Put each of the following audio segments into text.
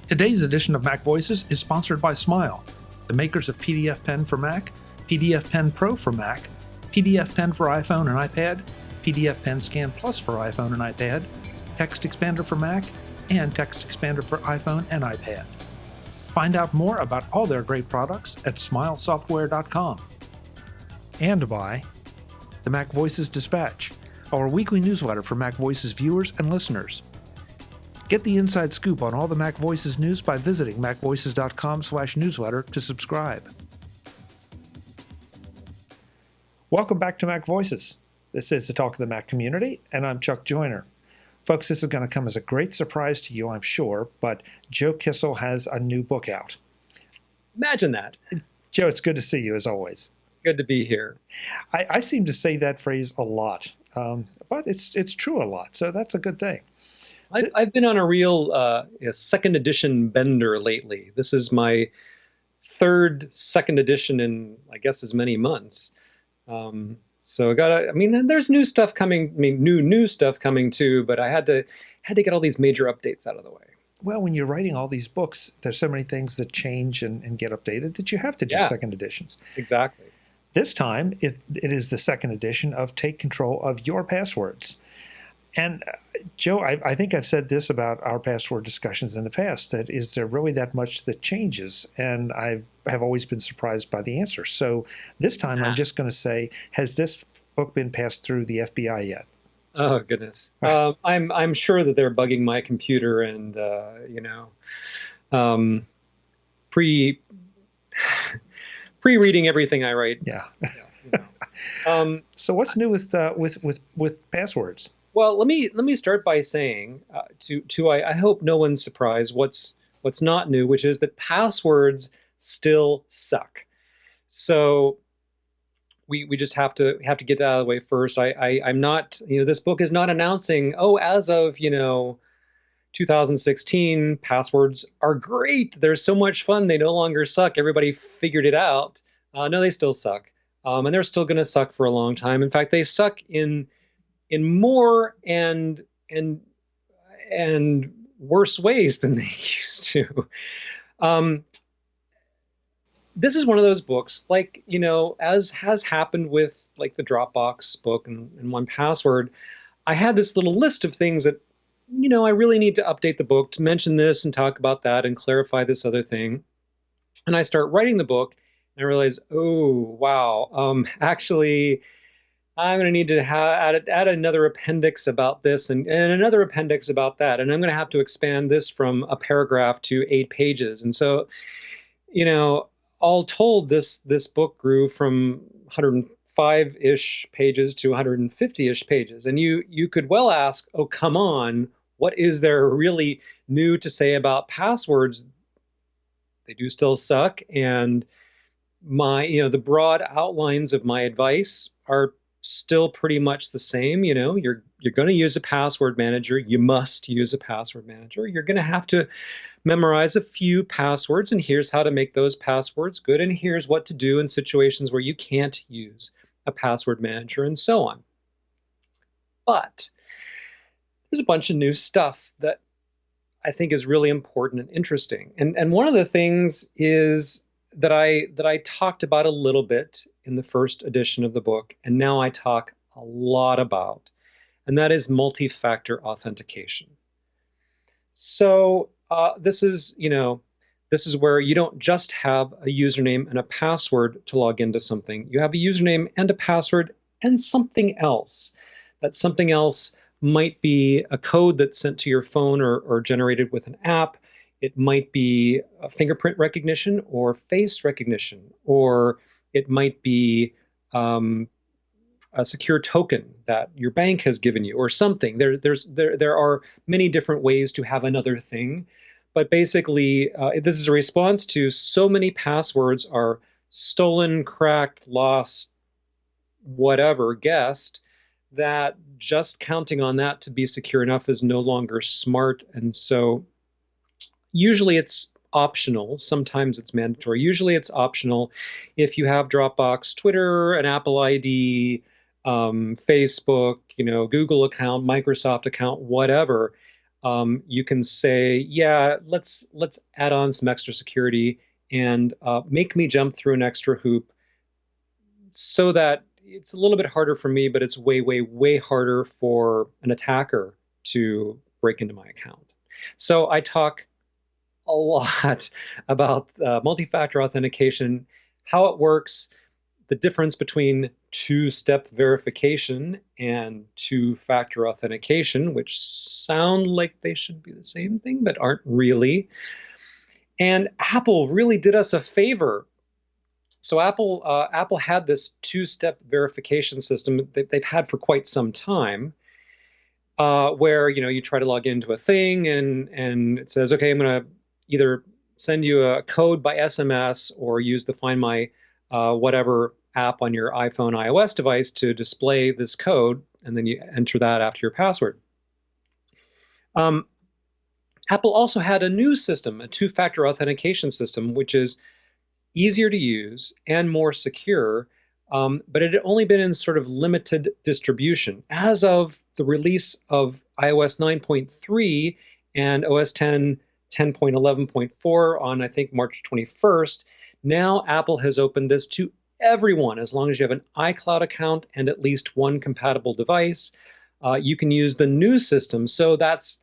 Today's edition of Mac Voices is sponsored by Smile, the makers of PDF Pen for Mac, PDF Pen Pro for Mac, PDF Pen for iPhone and iPad, PDF Pen Scan Plus for iPhone and iPad, Text Expander for Mac, and Text Expander for iPhone and iPad. Find out more about all their great products at smilesoftware.com. And by the Mac Voices Dispatch, our weekly newsletter for Mac Voices viewers and listeners. Get the inside scoop on all the Mac Voices news by visiting macvoices.com/newsletter to subscribe. Welcome back to Mac Voices. This is the Talk of the Mac community, and I'm Chuck Joyner. Folks, this is going to come as a great surprise to you, I'm sure, but Joe Kissell has a new book out. Imagine that. Joe, it's good to see you, as always. Good to be here. I seem to say that phrase a lot, but it's true a lot, so that's a good thing. I've been on a real second edition bender lately. This is my third second edition in, I guess, as many months. So there's new stuff coming. New stuff coming too. But I had to get all these major updates out of the way. Well, when you're writing all these books, there's so many things that change and get updated that you have to do second editions. Exactly. This time, it is the second edition of Take Control of Your Passwords. And Joe, I think I've said this about our password discussions in the past, that is there really that much that changes? And I have always been surprised by the answer. So this time I'm just going to say, has this book been passed through the FBI yet? Oh, goodness. I'm sure that they're bugging my computer and, pre-reading everything I write. Yeah. So what's new with passwords? Well, let me start by saying I hope no one's surprised what's not new, which is that passwords still suck. So we just have to get that out of the way first. I'm not, this book is not announcing, as of 2016, passwords are great. They're so much fun. They no longer suck. Everybody figured it out. No, they still suck, and they're still going to suck for a long time. In fact, they suck in more and worse ways than they used to. This is one of those books, like, as has happened with like the Dropbox book and 1Password, I had this little list of things that, I really need to update the book to mention this and talk about that and clarify this other thing. And I start writing the book and I realize, oh, wow, actually, I'm going to need to add another appendix about this and another appendix about that. And I'm going to have to expand this from a paragraph to 8 pages. And so, all told, this book grew from 105-ish pages to 150-ish pages. And you could well ask, oh, come on, what is there really new to say about passwords? They do still suck. And the broad outlines of my advice are still pretty much the same. You're going to use a password manager. You must use a password manager. You're going to have to memorize a few passwords, and here's how to make those passwords good, and here's what to do in situations where you can't use a password manager, and so on. But there's a bunch of new stuff that I think is really important and interesting. And one of the things is that I talked about a little bit in the first edition of the book, and now I talk a lot about, and that is multi-factor authentication. So this is where you don't just have a username and a password to log into something. You have a username and a password and something else. That something else might be a code that's sent to your phone or generated with an app. It might be a fingerprint recognition or face recognition, or it might be a secure token that your bank has given you or something. There are many different ways to have another thing. But basically, this is a response to so many passwords are stolen, cracked, lost, whatever, guessed, that just counting on that to be secure enough is no longer smart. And so usually it's optional. Sometimes it's mandatory. Usually it's optional. If you have Dropbox, Twitter, an Apple ID, Facebook, Google account, Microsoft account, whatever, you can say, yeah, let's add on some extra security and make me jump through an extra hoop so that it's a little bit harder for me, but it's way, way, way harder for an attacker to break into my account. So I talk a lot about multi-factor authentication, how it works, the difference between two-step verification and two-factor authentication, which sound like they should be the same thing, but aren't really. And Apple really did us a favor. So Apple had this two-step verification system that they've had for quite some time, where you try to log into a thing and it says, okay, I'm going to either send you a code by SMS or use the Find My whatever app on your iPhone, iOS device to display this code, and then you enter that after your password. Apple also had a new system, a two-factor authentication system, which is easier to use and more secure, but it had only been in sort of limited distribution. As of the release of iOS 9.3 and OS 10 10.11.4 on, I think, March 21st, now Apple has opened this to everyone. As long as you have an iCloud account and at least one compatible device, you can use the new system. So that's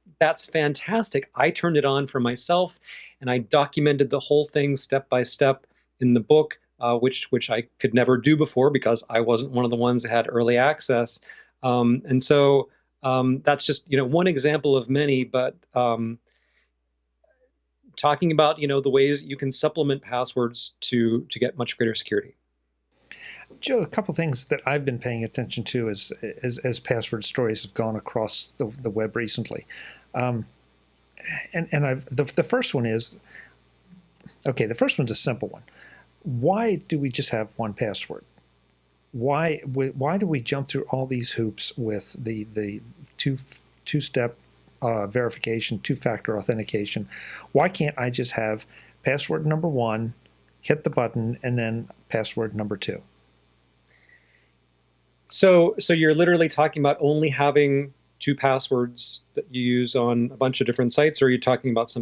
fantastic. I turned it on for myself, and I documented the whole thing step by step in the book, which I could never do before because I wasn't one of the ones that had early access. And so that's just one example of many, but talking about the ways you can supplement passwords to get much greater security. Joe, a couple things that I've been paying attention to as password stories have gone across the web recently, and the first one is, okay, the first one's a simple one. Why do we just have one password? Why do we jump through all these hoops with the two-step verification, two-factor authentication? Why can't I just have password number one, hit the button, and then password number two? So you're literally talking about only having two passwords that you use on a bunch of different sites, or are you talking about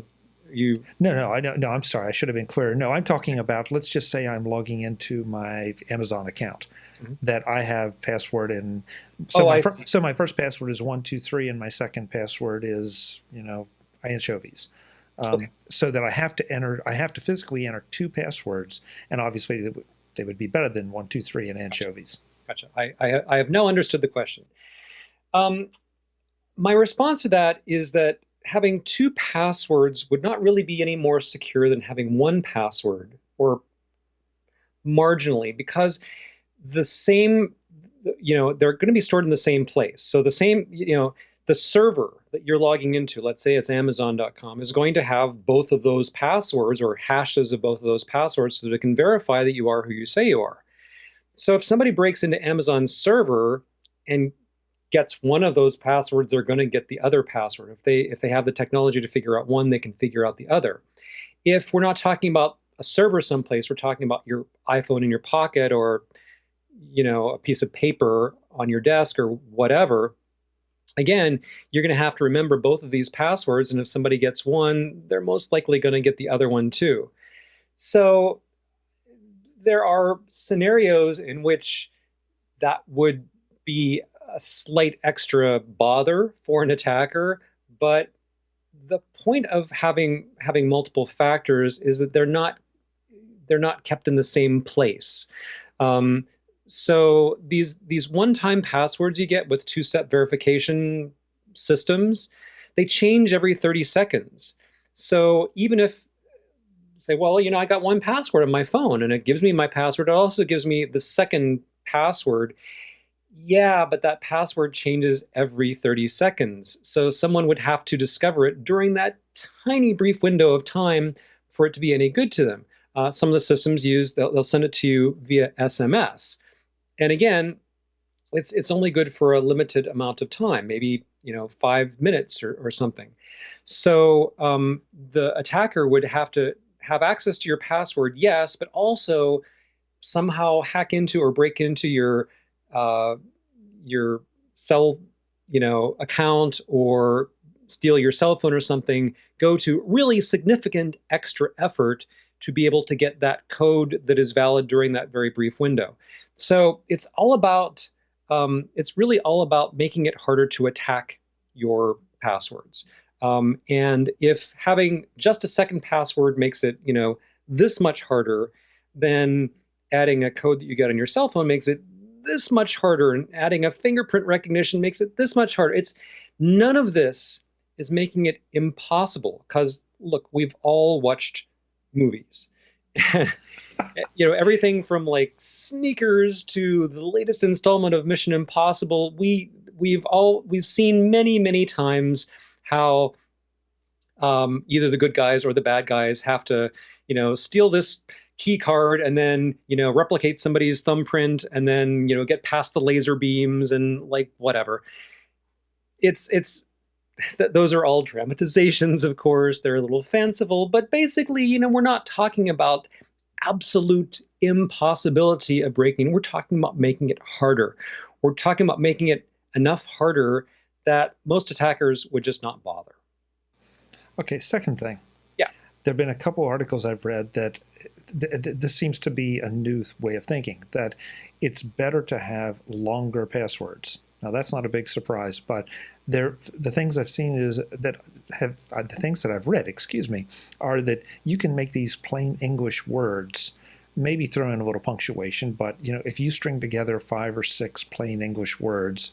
No, I'm sorry. I should have been clearer. No, I'm talking about, let's just say I'm logging into my Amazon account, that I have password in. So my first password is 123, and my second password is, anchovies. Okay. So that I have to physically enter two passwords, and obviously they would be better than 123 and anchovies. Gotcha. I have now understood the question. My response to that is that having two passwords would not really be any more secure than having one password, or marginally, because they're going to be stored in the same place. So the same, the server that you're logging into, let's say it's Amazon.com, is going to have both of those passwords or hashes of both of those passwords so that it can verify that you are who you say you are. So if somebody breaks into Amazon's server and gets one of those passwords, they're going to get the other password. If they have the technology to figure out one, they can figure out the other. If we're not talking about a server someplace, we're talking about your iPhone in your pocket, or a piece of paper on your desk or whatever. Again, you're going to have to remember both of these passwords, and if somebody gets one, they're most likely going to get the other one too. So there are scenarios in which that would be a slight extra bother for an attacker, but the point of having multiple factors is that they're not kept in the same place. So these one-time passwords you get with two-step verification systems, they change every 30 seconds. So even if, say, well, I got one password on my phone and it gives me my password, it also gives me the second password. Yeah, but that password changes every 30 seconds. So someone would have to discover it during that tiny brief window of time for it to be any good to them. Some of the systems they'll send it to you via SMS. And again, it's only good for a limited amount of time, maybe 5 minutes or something. So the attacker would have to have access to your password, yes, but also somehow hack into or break into your cell, account, or steal your cell phone or something, go to really significant extra effort to be able to get that code that is valid during that very brief window. So it's really all about making it harder to attack your passwords. And if having just a second password makes it, this much harder, then adding a code that you get on your cell phone makes it this much harder, and adding a fingerprint recognition makes it this much harder. It's none of this is making it impossible, because look, we've all watched movies. Everything from like Sneakers to the latest installment of Mission Impossible. We've seen many times how either the good guys or the bad guys have to steal this key card and then replicate somebody's thumbprint and then get past the laser beams and like whatever. It's those are all dramatizations, of course. They're a little fanciful, but basically, we're not talking about absolute impossibility of breaking. We're talking about making it harder. We're talking about making it enough harder that most attackers would just not bother. Okay, second thing. Yeah. There have been a couple articles I've read that this seems to be a new way of thinking, that it's better to have longer passwords. Now, that's not a big surprise, but the things I've seen is that the things that I've read, are that you can make these plain English words, maybe throw in a little punctuation, but if you string together 5 or 6 plain English words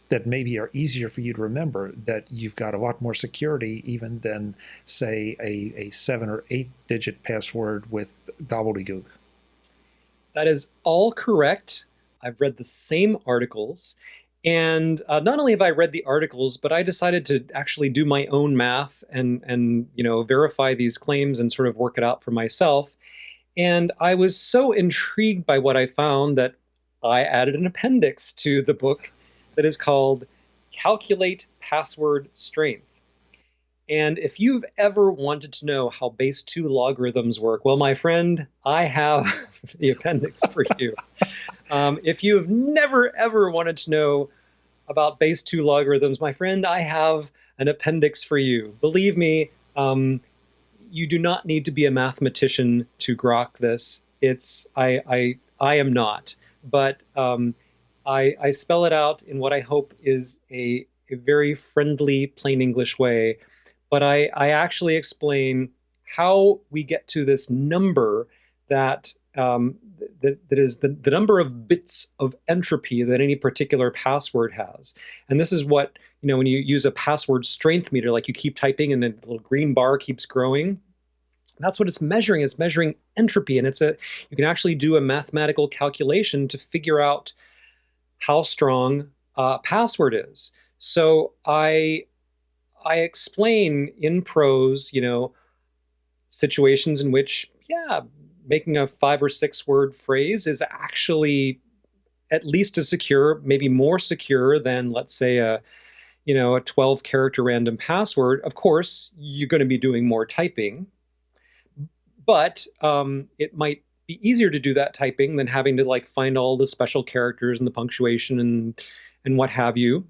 that maybe are easier for you to remember, that you've got a lot more security even than, say, a 7 or 8 digit password with gobbledygook. That is all correct. I've read the same articles. And not only have I read the articles, but I decided to actually do my own math and verify these claims and sort of work it out for myself. And I was so intrigued by what I found that I added an appendix to the book that is called Calculate Password Strength. And if you've ever wanted to know how base 2 logarithms work, well, my friend, I have the appendix for you. If you've never, ever wanted to know about base 2 logarithms, my friend, I have an appendix for you. Believe me, you do not need to be a mathematician to grok this. I am not, but I spell it out in what I hope is a very friendly, plain English way. But I actually explain how we get to this number that is the number of bits of entropy that any particular password has. And this is what, when you use a password strength meter, like you keep typing and the little green bar keeps growing, that's what it's measuring. It's measuring entropy. And you can actually do a mathematical calculation to figure out how strong a password is. So I explain in prose, situations in which, making a 5 or 6 word phrase is actually at least as secure, maybe more secure than, let's say, a 12 character random password. Of course, you're going to be doing more typing, but it might be easier to do that typing than having to find all the special characters and the punctuation and what have you.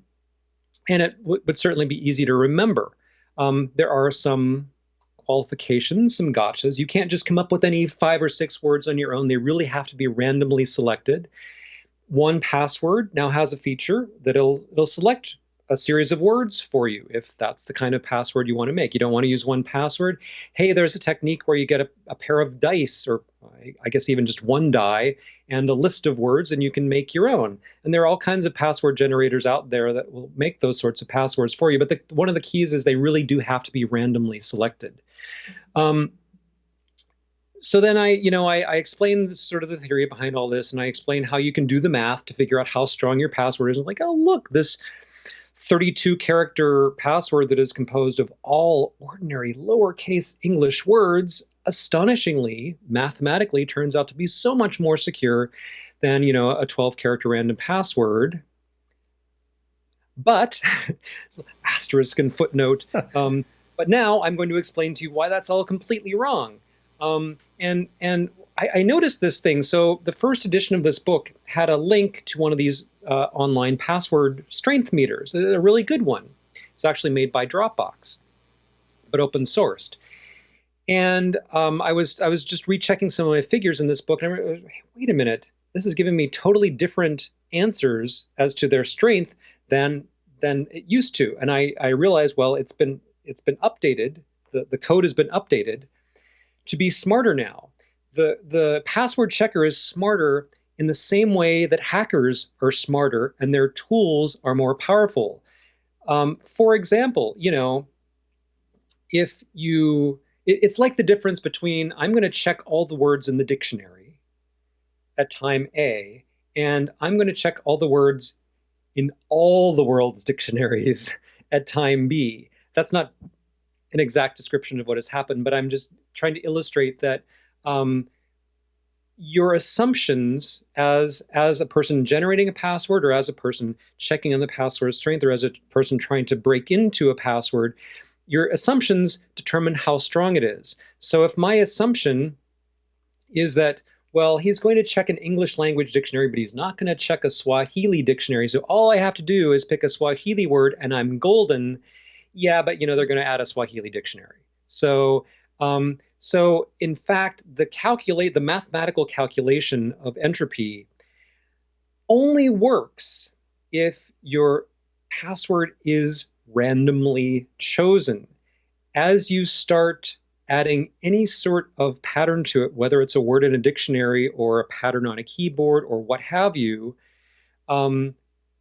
And it would certainly be easy to remember. There are some qualifications, some gotchas. You can't just come up with any 5 or 6 words on your own. They really have to be randomly selected. 1Password now has a feature that it'll select a series of words for you if that's the kind of password you want to make. You don't want to use 1Password. Hey, there's a technique where you get a pair of dice, or I guess even just 1 die, and a list of words, and you can make your own. And there are all kinds of password generators out there that will make those sorts of passwords for you. But one of the keys is they really do have to be randomly selected. So then I explain sort of the theory behind all this, and I explain how you can do the math to figure out how strong your password is. And oh, look, this 32 character password that is composed of all ordinary lowercase English words, astonishingly, mathematically, turns out to be so much more secure than, a 12 character random password. But asterisk and footnote. But now I'm going to explain to you why that's all completely wrong. And I noticed this thing. So the first edition of this book had a link to one of these online password strength meters, a really good one. It's actually made by Dropbox, but open sourced. And I was just rechecking some of my figures in this book, and I realized, wait a minute, this is giving me totally different answers as to their strength than it used to. And I realized, well, it's been updated. The code has been updated to be smarter now. The password checker is smarter in the same way that hackers are smarter and their tools are more powerful. For example, if you it's like the difference between I'm going to check all the words in the dictionary at time A, and I'm going to check all the words in all the world's dictionaries at time B. That's not an exact description of what has happened, but I'm just trying to illustrate that your assumptions as a person generating a password, or as a person checking on the password strength, or as a person trying to break into a password, your assumptions determine how strong it is. So if my assumption is that, well, he's going to check an English language dictionary, but he's not going to check a Swahili dictionary, so all I have to do is pick a Swahili word and I'm golden. Yeah, but they're going to add a Swahili dictionary. So in fact, the mathematical calculation of entropy only works if your password is randomly chosen. As you start adding any sort of pattern to it, whether it's a word in a dictionary or a pattern on a keyboard or what have you, the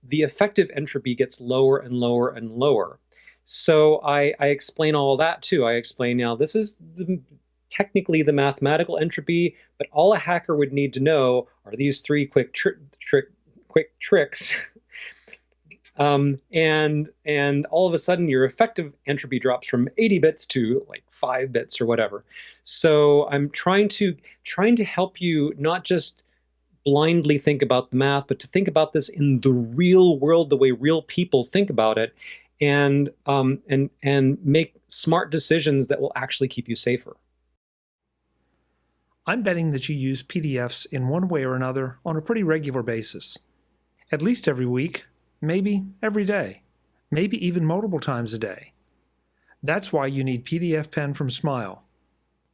effective entropy gets lower and lower and lower. So I explain all that too. I explain, now this is technically the mathematical entropy, but all a hacker would need to know are these three quick tricks. And all of a sudden your effective entropy drops from 80 bits to like 5 bits or whatever. So I'm trying to help you not just blindly think about the math, but to think about this in the real world, the way real people think about it, and make smart decisions that will actually keep you safer. I'm betting that you use PDFs in one way or another on a pretty regular basis. At least every week, maybe every day, maybe even multiple times a day. That's why you need PDF Pen from Smile.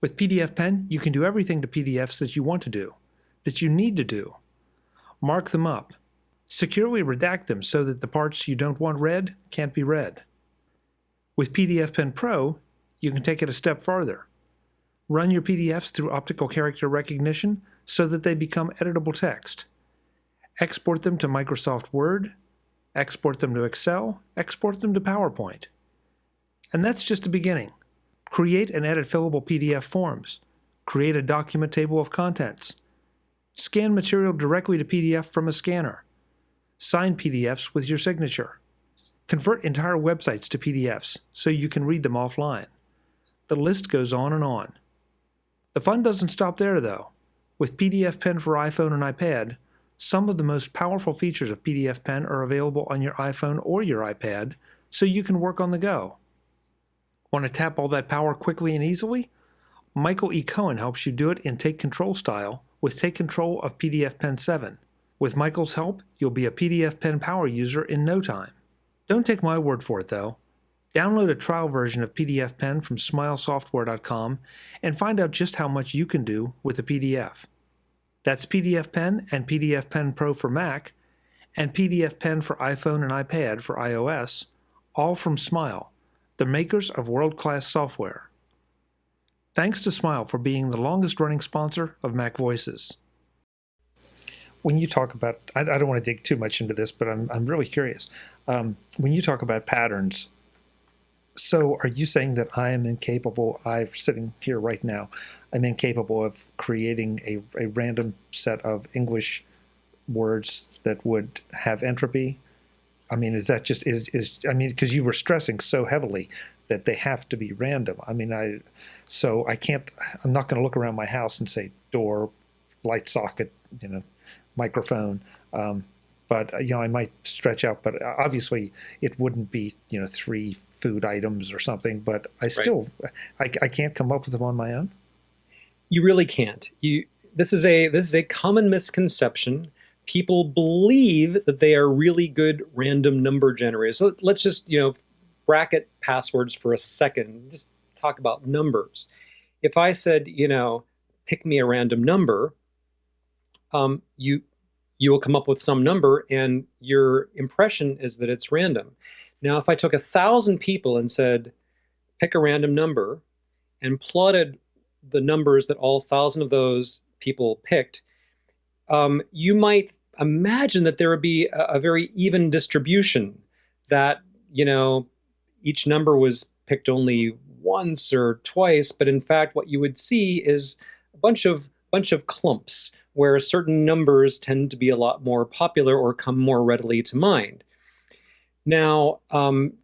With PDF Pen, you can do everything to PDFs that you want to do, that you need to do. Mark them up. Securely redact them so that the parts you don't want read can't be read. With PDF Pen Pro, you can take it a step farther. Run your PDFs through optical character recognition so that they become editable text. Export them to Microsoft Word, export them to Excel, export them to PowerPoint. And that's just the beginning. Create and edit fillable PDF forms. Create a document table of contents. Scan material directly to PDF from a scanner. Sign PDFs with your signature. Convert entire websites to PDFs so you can read them offline. The list goes on and on. The fun doesn't stop there, though. With PDF Pen for iPhone and iPad, some of the most powerful features of PDF Pen are available on your iPhone or your iPad, so you can work on the go. Want to tap all that power quickly and easily? Michael E. Cohen helps you do it in Take Control style with Take Control of PDF Pen 7. With Michael's help, you'll be a PDF Pen power user in no time. Don't take my word for it, though. Download a trial version of PDF Pen from smilesoftware.com and find out just how much you can do with a PDF. That's PDF Pen and PDF Pen Pro for Mac, and PDF Pen for iPhone and iPad for iOS, all from Smile, the makers of world-class software. Thanks to Smile for being the longest-running sponsor of MacVoices. When you talk about, I don't want to dig too much into this, but I'm really curious. When you talk about patterns, so are you saying that I am incapable, I'm sitting here right now, I'm incapable of creating a random set of English words that would have entropy? I mean, is that just, I mean, because you were stressing so heavily that they have to be random. I mean, I'm not going to look around my house and say door, light socket, microphone. but I might stretch out. But obviously, it wouldn't be 3 food items or something. But I Right. still, I can't come up with them on my own. You really can't. This is a common misconception. People believe that they are really good random number generators. So let's just, bracket passwords for a second. Just talk about numbers. If I said, pick me a random number, you will come up with some number, and your impression is that it's random. Now, if I took 1,000 people and said, pick a random number, and plotted the numbers that all 1,000 of those people picked, you might imagine that there would be a very even distribution, that each number was picked only once or twice, but in fact what you would see is a bunch of clumps where certain numbers tend to be a lot more popular or come more readily to mind. Now,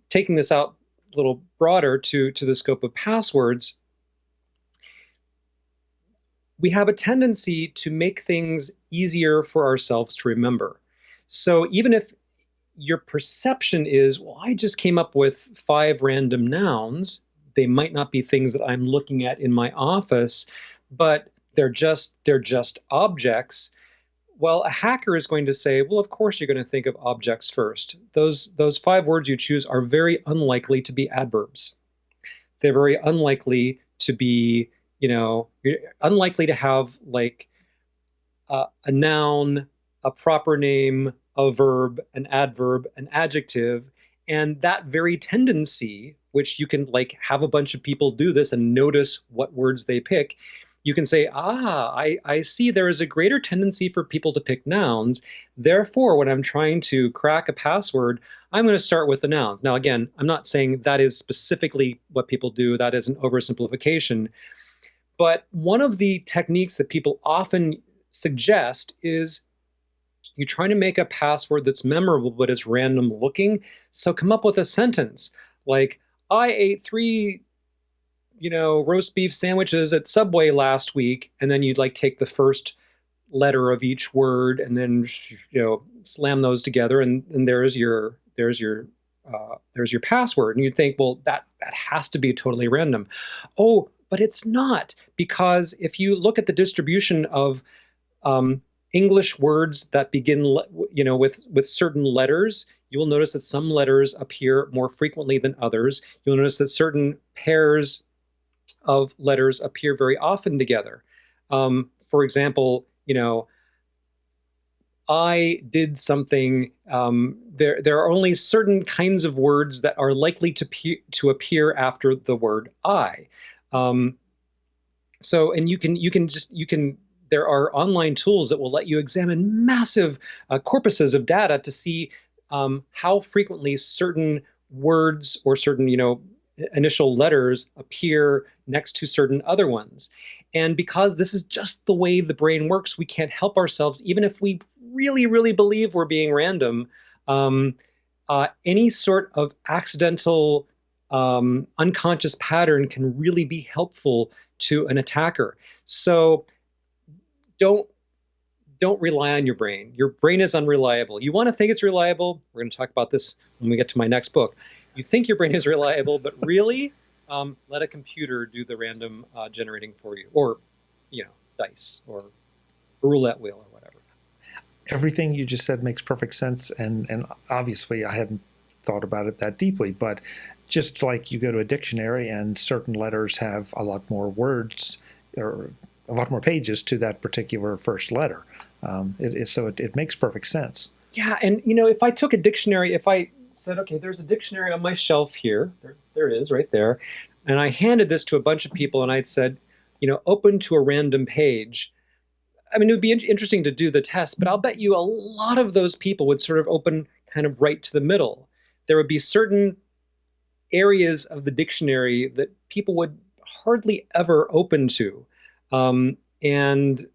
taking this out a little broader to the scope of passwords, we have a tendency to make things easier for ourselves to remember. So even if your perception is, well, I just came up with 5 random nouns, they might not be things that I'm looking at in my office, but they're just objects. Well, a hacker is going to say, well, of course you're going to think of objects first. Those 5 words you choose are very unlikely to be adverbs. They're very unlikely to be, you're unlikely to have like a noun, a proper name, a verb, an adverb, an adjective, and that very tendency, which you can like have a bunch of people do this and notice what words they pick. You can say, I see there is a greater tendency for people to pick nouns. Therefore, when I'm trying to crack a password, I'm going to start with the nouns. Now, again, I'm not saying that is specifically what people do. That is an oversimplification. But one of the techniques that people often suggest is you're trying to make a password that's memorable, but it's random looking. So come up with a sentence like, I ate 3 roast beef sandwiches at Subway last week, and then you'd like take the first letter of each word and then slam those together, and there's your password. And you'd think, well, that has to be totally random. Oh, but it's not, because if you look at the distribution of English words that begin with certain letters, you will notice that some letters appear more frequently than others. You'll notice that certain pairs of letters appear very often together. For example, I did something. There are only certain kinds of words that are likely to appear after the word I. And you can. There are online tools that will let you examine massive corpuses of data to see how frequently certain words or certain initial letters appear next to certain other ones. And because this is just the way the brain works, we can't help ourselves, even if we really, really believe we're being random. Any sort of accidental, unconscious pattern can really be helpful to an attacker. So don't rely on your brain. Your brain is unreliable. You want to think it's reliable. We're going to talk about this when we get to my next book. You think your brain is reliable, but really, let a computer do the random generating for you, or dice, or a roulette wheel, or whatever. Everything you just said makes perfect sense, and obviously I hadn't thought about it that deeply, but just like you go to a dictionary and certain letters have a lot more words or a lot more pages to that particular first letter. It makes perfect sense. Yeah, and if I took a dictionary, if I said, okay, there's a dictionary on my shelf here, there it is right there, and I handed this to a bunch of people and I'd said, open to a random page. I mean, it would be interesting to do the test, but I'll bet you a lot of those people would sort of open kind of right to the middle. There would be certain areas of the dictionary that people would hardly ever open to. And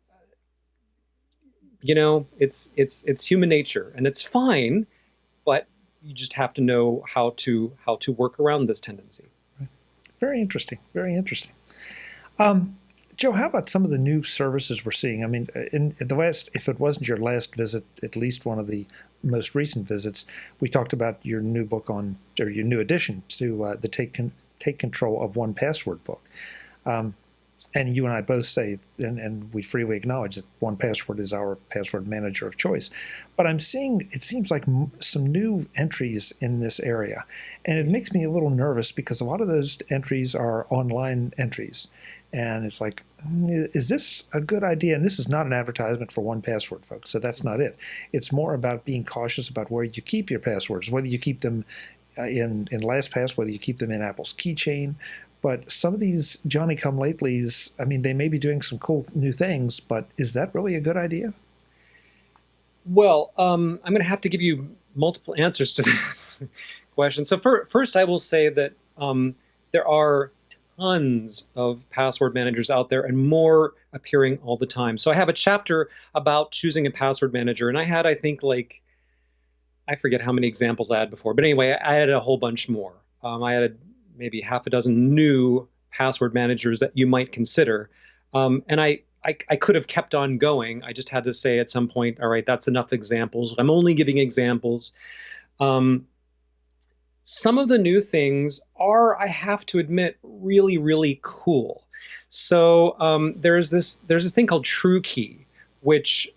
it's human nature, and it's fine, but you just have to know how to work around this tendency. Very interesting. Very interesting. Joe, how about some of the new services we're seeing? I mean, in the last, if it wasn't your last visit, at least one of the most recent visits, we talked about your new book on, or your new addition to the Take Control of One Password book. And you and I both say, and we freely acknowledge that 1Password is our password manager of choice. But I'm seeing, it seems like some new entries in this area. And it makes me a little nervous because a lot of those entries are online entries. And it's like, is this a good idea? And this is not an advertisement for 1Password, folks. So that's not it. It's more about being cautious about where you keep your passwords, whether you keep them in LastPass, whether you keep them in Apple's keychain. But some of these Johnny-come-latelys, I mean, they may be doing some cool new things, but is that really a good idea? Well, I'm going to have to give you multiple answers to this question. So first, I will say that there are tons of password managers out there and more appearing all the time. So I have a chapter about choosing a password manager, and I had, I think, like, I forget how many examples I had before. But anyway, I added a whole bunch more. I added maybe half a dozen new password managers that you might consider. And I could have kept on going. I just had to say at some point, all right, that's enough examples. I'm only giving examples. Some of the new things are, I have to admit, really, really cool. So there's a thing called TrueKey, which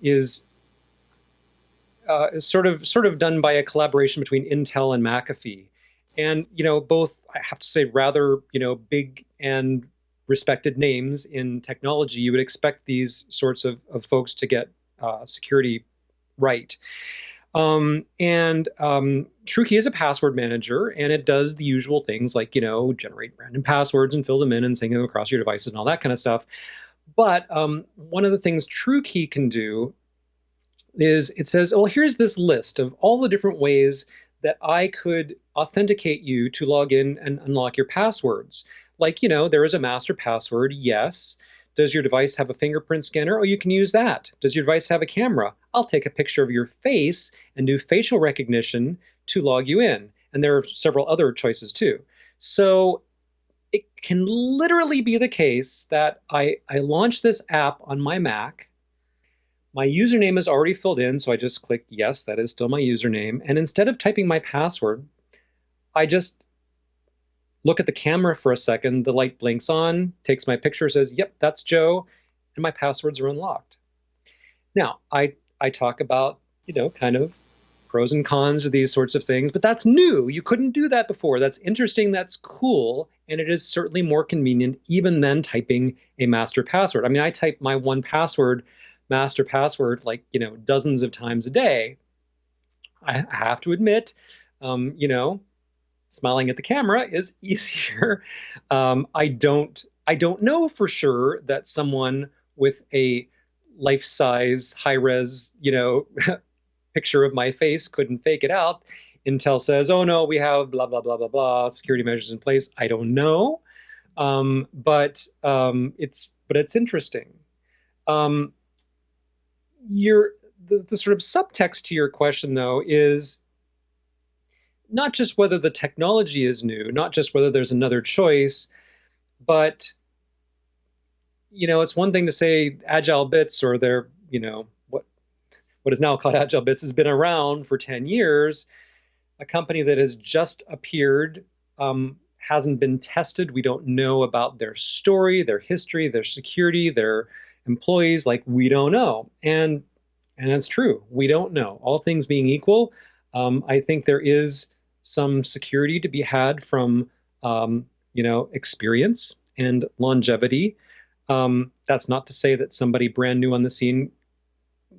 is sort of done by a collaboration between Intel and McAfee. And, both, I have to say, rather, big and respected names in technology. You would expect these sorts of folks to get security right. And TrueKey is a password manager, and it does the usual things like, generate random passwords and fill them in and sync them across your devices and all that kind of stuff. But one of the things TrueKey can do is it says, oh, here's this list of all the different ways that I could authenticate you to log in and unlock your passwords. Like, there is a master password, yes. Does your device have a fingerprint scanner? Oh, you can use that. Does your device have a camera? I'll take a picture of your face and do facial recognition to log you in. And there are several other choices too. So it can literally be the case that I launch this app on my Mac. My username is already filled in, so I just click yes, that is still my username. And instead of typing my password, I just look at the camera for a second, the light blinks on, takes my picture, says, yep, that's Joe, and my passwords are unlocked. Now, I talk about, kind of pros and cons to these sorts of things, but that's new. You couldn't do that before. That's interesting, that's cool, and it is certainly more convenient even than typing a master password. I mean, I type my 1Password master password like, dozens of times a day. I have to admit, smiling at the camera is easier. I don't know for sure that someone with a life-size, high-res, picture of my face couldn't fake it out. Intel says, oh no, we have blah, blah, blah, blah, blah, security measures in place. I don't know. But it's interesting. The sort of subtext to your question, though, is not just whether the technology is new, not just whether there's another choice, but, it's one thing to say Agile Bits or their, what is now called Agile Bits has been around for 10 years. A company that has just appeared, hasn't been tested. We don't know about their story, their history, their security, their employees. Like, we don't know. And that's true. We don't know. All things being equal, I think there is some security to be had from, experience and longevity. That's not to say that somebody brand new on the scene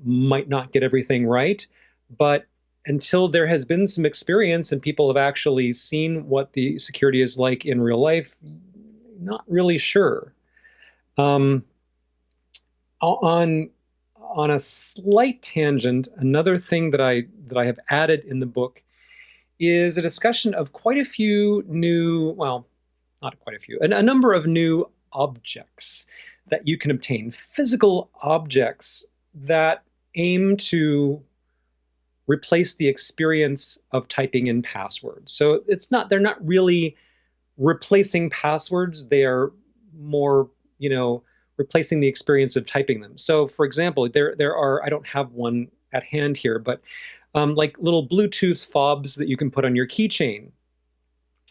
might not get everything right, but until there has been some experience and people have actually seen what the security is like in real life, not really sure. On a slight tangent, another thing that I have added in the book is a discussion of quite a few new, well, not quite a few, a number of new objects that you can obtain, physical objects that aim to replace the experience of typing in passwords. So they're not really replacing passwords. They are more replacing the experience of typing them. So, for example, there are, I don't have one at hand here, but like little Bluetooth fobs that you can put on your keychain.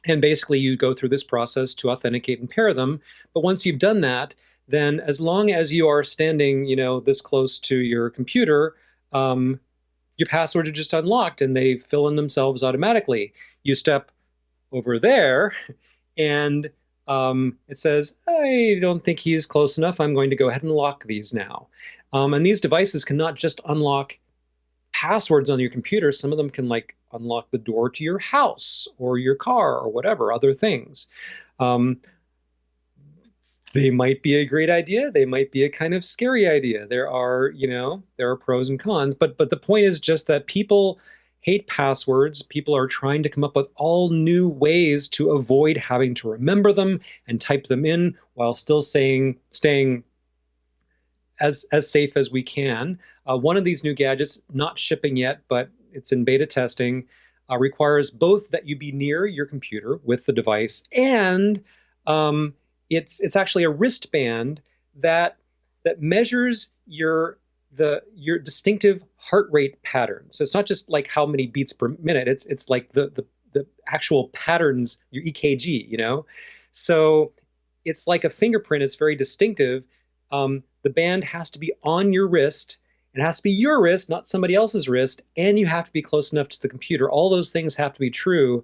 And basically, you go through this process to authenticate and pair them. But once you've done that, then as long as you are standing, this close to your computer, your passwords are just unlocked and they fill in themselves automatically. You step over there and it says, I don't think he's close enough. I'm going to go ahead and lock these now. And these devices can not just unlock passwords on your computer. Some of them can like unlock the door to your house or your car or whatever, other things. They might be a great idea. They might be a kind of scary idea. There are pros and cons, but the point is just that people hate passwords. People are trying to come up with all new ways to avoid having to remember them and type them in while still staying as safe as we can. One of these new gadgets, not shipping yet, but it's in beta testing, requires both that you be near your computer with the device, and it's actually a wristband that measures your distinctive heart rate pattern. So it's not just like how many beats per minute. It's like the actual patterns, your EKG. So it's like a fingerprint. It's very distinctive. The band has to be on your wrist. It has to be your wrist, not somebody else's wrist, and you have to be close enough to the computer. All those things have to be true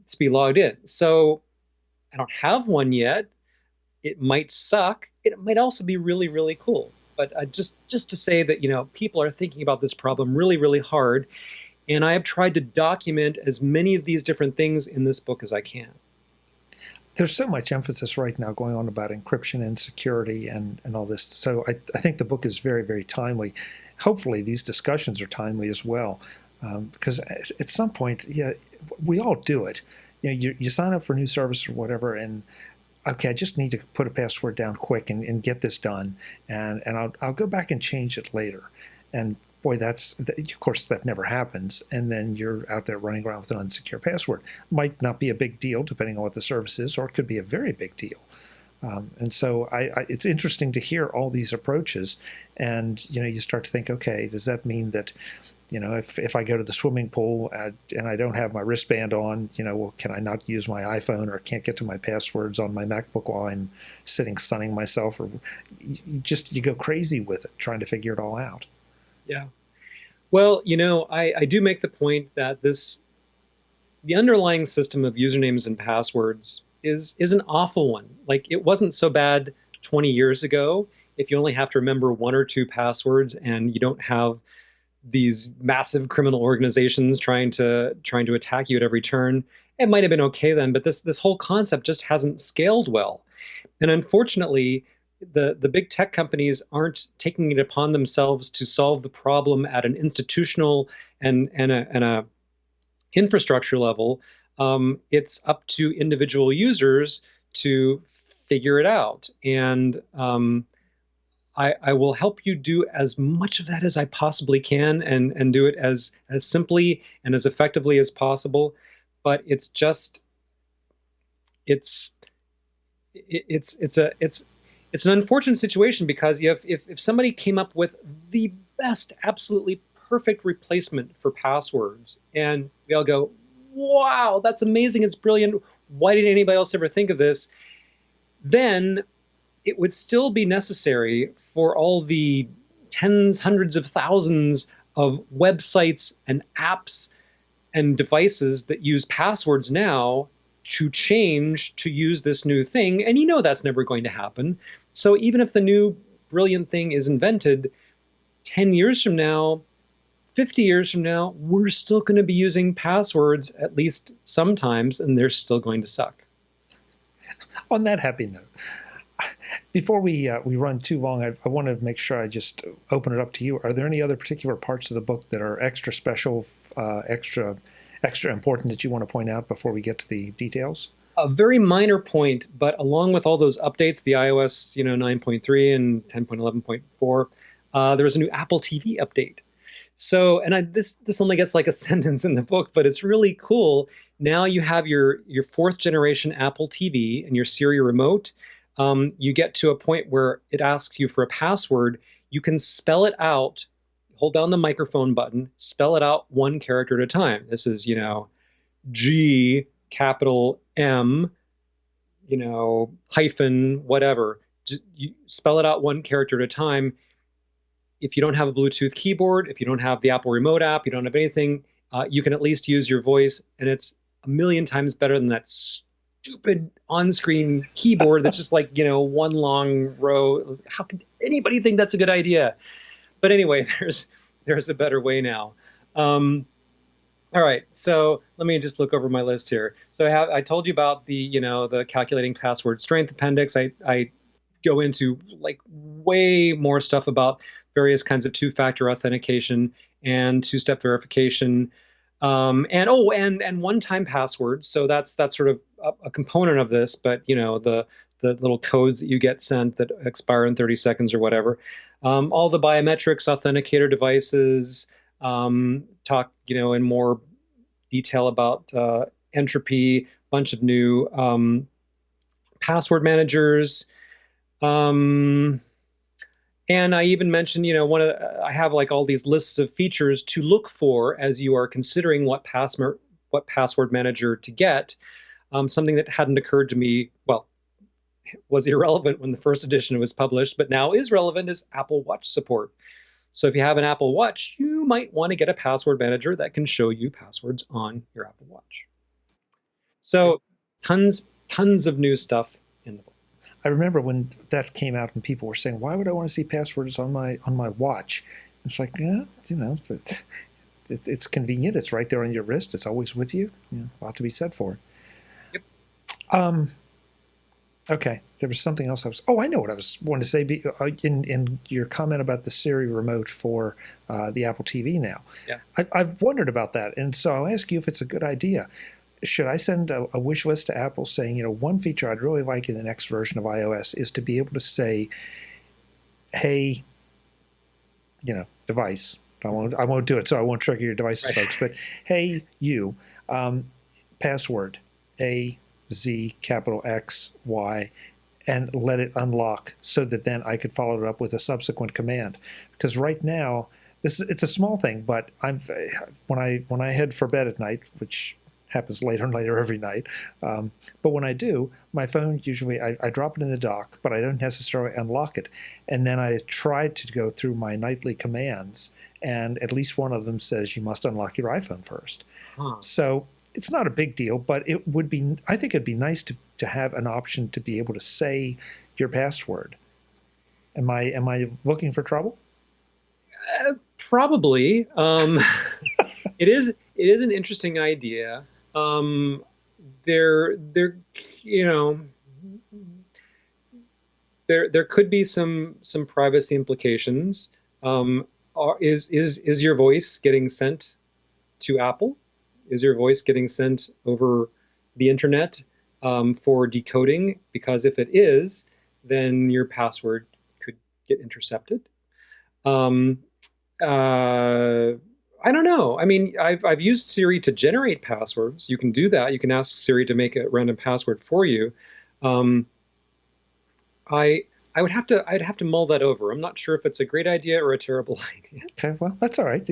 to be logged in. So I don't have one yet. It might suck. It might also be really, really cool. But just to say that, people are thinking about this problem really, really hard. And I have tried to document as many of these different things in this book as I can. There's so much emphasis right now going on about encryption and security and all this. So I think the book is very, very timely. Hopefully these discussions are timely as well. Because at some point, we all do it. You sign up for a new service or whatever, and okay, I just need to put a password down quick and get this done, and I'll go back and change it later. And boy, of course that never happens. And then you're out there running around with an unsecure password. Might not be a big deal depending on what the service is, or it could be a very big deal. And so it's interesting to hear all these approaches, and you start to think, okay, does that mean that if I go to the swimming pool and I don't have my wristband on, well, can I not use my iPhone, or can't get to my passwords on my MacBook while I'm sitting sunning myself? Or you go crazy with it trying to figure it all out. Yeah. Well, I do make the point that the underlying system of usernames and passwords is an awful one. Like, it wasn't so bad 20 years ago if you only have to remember one or two passwords and you don't have these massive criminal organizations trying to attack you at every turn. It might have been okay then, but this whole concept just hasn't scaled well. And unfortunately, the big tech companies aren't taking it upon themselves to solve the problem at an institutional and a infrastructure level. It's up to individual users to figure it out. And I will help you do as much of that as I possibly can and do it as simply and as effectively as possible. But it's an unfortunate situation, because if somebody came up with the best, absolutely perfect replacement for passwords, and we all go, wow, that's amazing, it's brilliant, why didn't anybody else ever think of this? Then it would still be necessary for all the tens, hundreds of thousands of websites and apps and devices that use passwords now to change to use this new thing. And that's never going to happen. So even if the new brilliant thing is invented 10 years from now, 50 years from now, we're still going to be using passwords at least sometimes, and they're still going to suck. On that happy note, before we run too long, I want to make sure I just open it up to you. Are there any other particular parts of the book that are extra special, extra important that you want to point out before we get to the details? A very minor point, but along with all those updates, the iOS 9.3 and 10.11.4, there was a new Apple TV update. So, and this only gets like a sentence in the book, but it's really cool. Now you have your fourth generation Apple TV and your Siri remote. you get to a point where it asks you for a password. You can spell it out, hold down the microphone button, spell it out one character at a time. This is, G capital M, hyphen, whatever. You spell it out one character at a time. If you don't have a Bluetooth keyboard, if you don't have the Apple Remote app, you don't have anything, you can at least use your voice, and it's a million times better than that stupid on-screen keyboard that's just like, one long row. How could anybody think that's a good idea? But anyway, there's a better way now. All right, so let me just look over my list here. So I told you about the calculating password strength appendix. I go into like way more stuff about various kinds of two-factor authentication and two-step verification, and one-time passwords. So that's sort of a component of this, but the little codes that you get sent that expire in 30 seconds or whatever. All the biometrics, authenticator devices, talk in more detail about entropy, bunch of new password managers. And I even mentioned, I have like all these lists of features to look for as you are considering what password manager to get. Something that hadn't occurred to me, well, was irrelevant when the first edition was published, but now is relevant, is Apple Watch support. So if you have an Apple Watch, you might want to get a password manager that can show you passwords on your Apple Watch. So tons of new stuff in the book. I remember when that came out and people were saying, why would I want to see passwords on my watch? It's like, it's convenient. It's right there on your wrist. It's always with you. A lot to be said for it. Yep. Okay, there was something else I know what I was wanting to say in your comment about the Siri remote for the Apple TV now. Yeah. I've wondered about that, and so I'll ask you if it's a good idea. Should I send a wish list to Apple saying, one feature I'd really like in the next version of iOS is to be able to say, hey, device. I won't do it, so I won't trigger your devices, right, folks. But hey, you, password A, Z, capital X, Y, and let it unlock so that then I could follow it up with a subsequent command. Because right now, it's a small thing, but when I head for bed at night, which happens later and later every night, but when I do, my phone usually, I drop it in the dock, but I don't necessarily unlock it. And then I try to go through my nightly commands, and at least one of them says you must unlock your iPhone first. So it's not a big deal, but I think it'd be nice to have an option to be able to say your password. Am I looking for trouble? Probably. It is an interesting idea. There could be some privacy implications. Is your voice getting sent to Apple? Is your voice getting sent over the internet for decoding? Because if it is, then your password could get intercepted. I don't know. I mean, I've used Siri to generate passwords. You can do that. You can ask Siri to make a random password for you. I'd have to mull that over. I'm not sure if it's a great idea or a terrible idea. Okay, well, that's all right.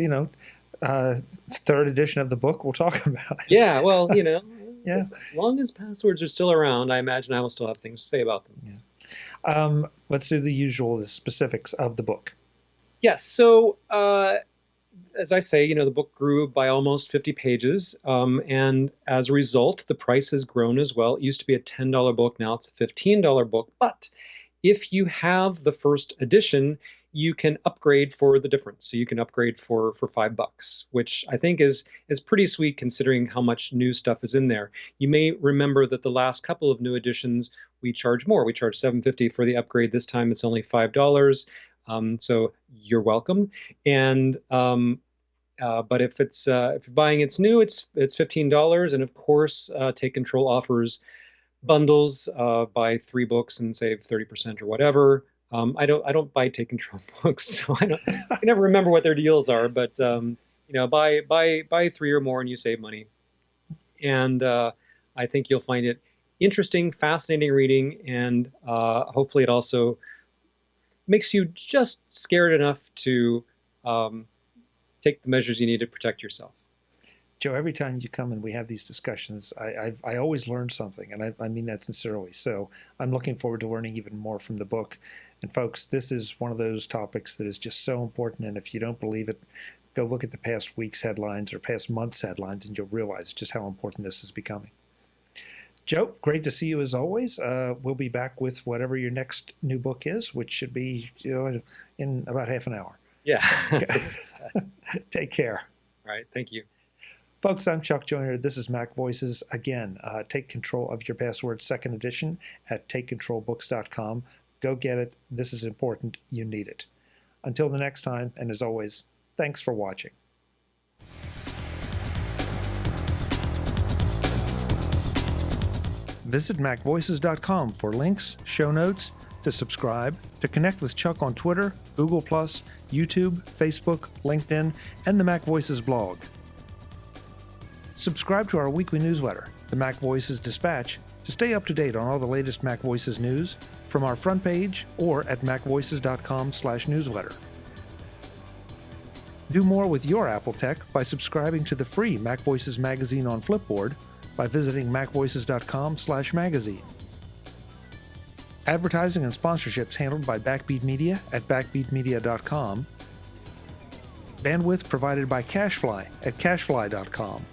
Third edition of the book we'll talk about. Yeah, well, yeah. As long as passwords are still around, I imagine I will still have things to say about them. Yeah. Let's do the specifics of the book. Yes. So, as I say, the book grew by almost 50 pages, and as a result, the price has grown as well. It used to be a $10 book, now it's a $15 book. But if you have the first edition, you can upgrade for the difference. So you can upgrade for $5, which I think is pretty sweet considering how much new stuff is in there. You may remember that the last couple of new editions, we charge more. We charge $7.50 for the upgrade. This time it's only $5. So you're welcome. And but if you're buying it's new, it's $15. And of course, Take Control offers bundles, buy 3 books and save 30% or whatever. I don't buy Take Control books, so I never remember what their deals are. But buy 3 or more and you save money. And I think you'll find it interesting, fascinating reading, and hopefully it also makes you just scared enough to take the measures you need to protect yourself. Joe, every time you come and we have these discussions, I always learn something, and I mean that sincerely. So I'm looking forward to learning even more from the book. And folks, this is one of those topics that is just so important, and if you don't believe it, go look at the past week's headlines or past month's headlines, and you'll realize just how important this is becoming. Joe, great to see you as always. We'll be back with whatever your next new book is, which should be in about half an hour. Yeah. Take care. All right. Thank you. Folks, I'm Chuck Joyner. This is Mac Voices. Again, Take Control of Your Password, second edition at takecontrolbooks.com. Go get it. This is important. You need it. Until the next time, and as always, thanks for watching. Visit MacVoices.com for links, show notes, to subscribe, to connect with Chuck on Twitter, Google+, YouTube, Facebook, LinkedIn, and the Mac Voices blog. Subscribe to our weekly newsletter, the Mac Voices Dispatch, to stay up to date on all the latest Mac Voices news from our front page or at macvoices.com/newsletter. Do more with your Apple tech by subscribing to the free Mac Voices magazine on Flipboard by visiting macvoices.com/magazine. Advertising and sponsorships handled by Backbeat Media at backbeatmedia.com. Bandwidth provided by CacheFly at cachefly.com.